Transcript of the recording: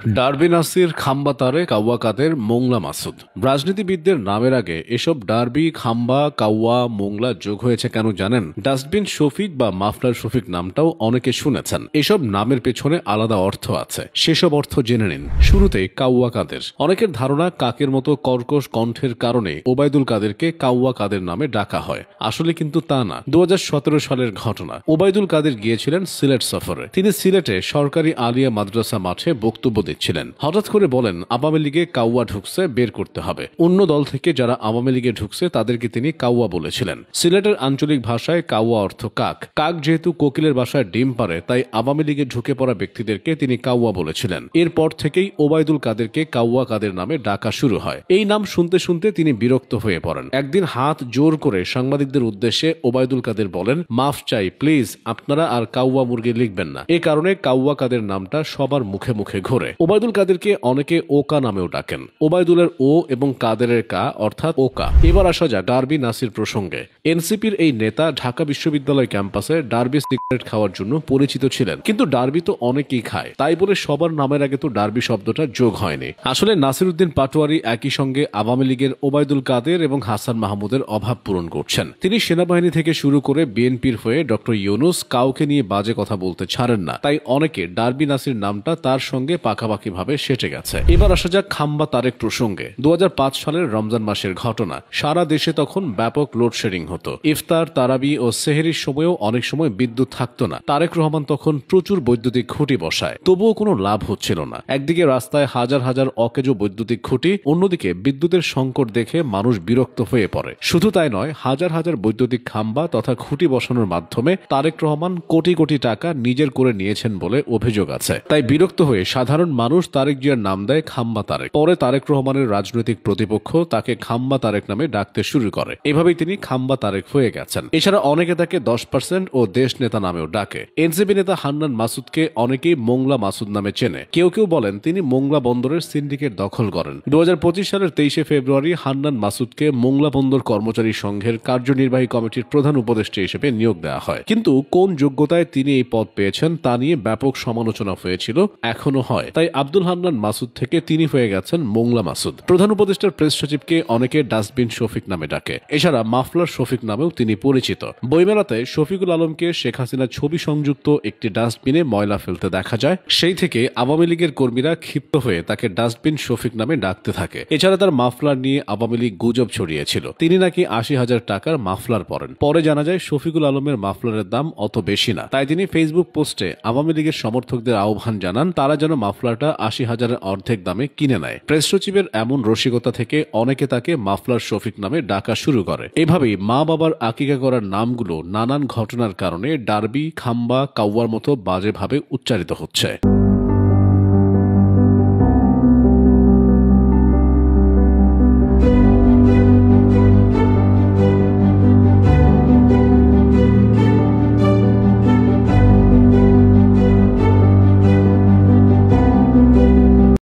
Derby Nasir, খাম্বা তারেক, কাউয়া কাদের, মোংলা মাসুদ। রাজনীতিবিদদের নামের আগে এসব ডারবি, খাম্বা, কাউয়া, মোংলা যোগ হয়েছে কেন জানেন? ডাস্টবিন শফিক বা মাফলার শফিক নামটাও অনেকে শুনেছেন। এসব নামের পেছনে আলাদা অর্থ আছে, সেসব অর্থ জেনে নিন। শুরুতে কাউয়া কাদের। অনেকের ধারণা কাকের মতো কর্কশ কণ্ঠের কারণে ওবায়দুল কাদেরকে কাউয়া কাদের নামে ডাকা হয়। আসলে কিন্তু তা না। 2017 সালের ঘটনা। ওবায়দুল কাদের গিয়েছিলেন সিলেট সফরে। তিনি সিলেটে সরকারি আলিয়া মাদ্রাসা মাঠে বক্তব্য দিচ্ছিলেন। হঠাৎ করে বলেন, আওয়ামী লীগে কাউয়া ঢুকছে, বের করতে হবে। অন্য দল থেকে যারা আওয়ামী লীগে ঢুকছে তাদেরকে তিনি কাউয়া বলেছিলেন। সিলেটের আঞ্চলিক ভাষায় কাউয়া অর্থ কাক। কাক যেহেতু কোকিলের বাসায় ডিম পারে, তাই আওয়ামী লীগে ঢুকে পড়া ব্যক্তিদেরকে তিনি কাউয়া বলেছিলেন। এরপর থেকেই ওবায়দুল কাদেরকে কাউয়া কাদের নামে ডাকা শুরু হয়। এই নাম শুনতে শুনতে তিনি বিরক্ত হয়ে পড়েন। একদিন হাত জোর করে সাংবাদিকদের উদ্দেশ্যে ওবায়দুল কাদের বলেন, মাফ চাই প্লিজ, আপনারা আর কাউয়া মুরগি লিখবেন না। এ কারণে কাউয়া কাদের নামটা সবার মুখে মুখে ঘোরে। ওবায়দুল কাদেরকে অনেকে ওকা নামেও ডাকেন। ওবায়দুলের ও এবং কাদেরের কা অর্থাৎ ওকা। এবার আসা যাক ডারবি নাসির প্রসঙ্গে। এনসিপির এই নেতা ঢাকা বিশ্ববিদ্যালয় ক্যাম্পাসে ডারবি সিগারেট খাওয়ার জন্য পরিচিত ছিলেন। কিন্তু ডারবি তো অনেকেই খায়, তাই বলে সবার নামের আগে তো ডারবি শব্দটা যোগ হয়নি। আসলে নাসির উদ্দিন পাটোয়ারি একই সঙ্গে আওয়ামী লীগের ওবায়দুল কাদের এবং হাসান মাহমুদের অভাব পূরণ করছেন। তিনি সেনাবাহিনী থেকে শুরু করে বিএনপির হয়ে ডক্টর ইউনুস কাউকে নিয়ে বাজে কথা বলতে ছাড়েন না, তাই অনেকে ডারবি নাসির নামটা তার সঙ্গে পাকাপাকিভাবে সেটে গেছে। এবার আসা যাক খাম্বা তারেক প্রসঙ্গে। 2005 সালের রমজান মাসের ঘটনা। সারা দেশে তখন ব্যাপক লোডশেডিং হতো। ইফতার, তারাবি ও সেহরির সময়ও অনেক সময় বিদ্যুৎ থাকতো না। তারেক রহমান তখন প্রচুর বৈদ্যুতিক খুঁটি বসায়, তবুও কোনো লাভ হচ্ছিল না। একদিকে রাস্তায় হাজার হাজার অকেজো বৈদ্যুতিক খুঁটি, অন্যদিকে বিদ্যুতের সংকট দেখে মানুষ বিরক্ত হয়ে পড়ে। শুধু তাই নয়, হাজার হাজার বৈদ্যুতিক খাম্বা তথা খুঁটি বসানোর মাধ্যমে তারেক রহমান কোটি কোটি টাকা নিজের করে নিয়েছেন বলে অভিযোগ আছে। তাই বিরক্ত হয়ে সাধারণ মানুষ তারেক জিয়ার নাম দেয় খাম্বা তারেক। পরে তারেক রহমানের রাজনৈতিক প্রতিপক্ষ তাকে খাম্বা তারেক নামে ডাকতে শুরু করে। এভাবেই তিনি খাম্বা তারেক হয়ে গেছেন। এছাড়া অনেকে তাকে 10% ও দেশ নেতা নামেও ডাকে। এনসিপি নেতা হান্নান মাসুদকে অনেকেই মোংলা মাসুদ নামে চেনে। কেউ কেউ বলেন তিনি মোংলা বন্দরের সিন্ডিকেট দখল করেন। 2025 সালের 23 ফেব্রুয়ারি হান্নান মাসুদকে মোংলা বন্দর কর্মচারী সংঘের কার্যনির্বাহী কমিটির প্রধান উপদেষ্টা হিসেবে নিয়োগ দেওয়া হয়। কিন্তু কোন যোগ্যতায় তিনি এই পদ পেয়েছেন তা নিয়ে ব্যাপক সমালোচনা হয়েছিল, এখনো হয়। তাই আব্দুল হান্নান মাসুদ থেকে তিনি হয়ে গেছেন মোংলা মাসুদ। প্রধান উপদেষ্টার প্রেস সচিবকে অনেকে ডাস্টবিন শফিক নামে ডাকে। এছাড়া মাফলার শফিক নামেও তিনি পরিচিত। বইমেলাতে শফিকুল আলমকে শেখ হাসিনার ছবি সংযুক্ত একটি ডাস্টবিনে ময়লা ফেলতে দেখা যায়। সেই থেকে আওয়ামী লীগের কর্মীরা ক্ষিপ্ত হয়ে তাকে ডাস্টবিন শফিক নামে ডাকতে থাকে। এছাড়া তার মাফলার নিয়ে আওয়ামী লীগ গুজব ছড়িয়েছিল, তিনি নাকি 80,000 টাকার মাফলার পরেন। পরে জানা যায় শফিকুল আলমের মাফলারের দাম অত বেশি না। তাই তিনি ফেসবুক পোস্টে আওয়ামী লীগের সমর্থকদের আহ্বান জানান তারা যেন মাফলারটা 80,000-এর অর্ধেক দামে কিনে নেয়। প্রেস সচিবের এমন রসিকতা থেকে অনেকে তাকে মাফলার শফিক নামে ডাকা শুরু করে। এভাবেই মা বাবার আকিকা করার নামগুলো নানান ঘটনার কারণে ডারবি, খাম্বা, কাউয়ার মতো বাজেভাবে উচ্চারিত হচ্ছে।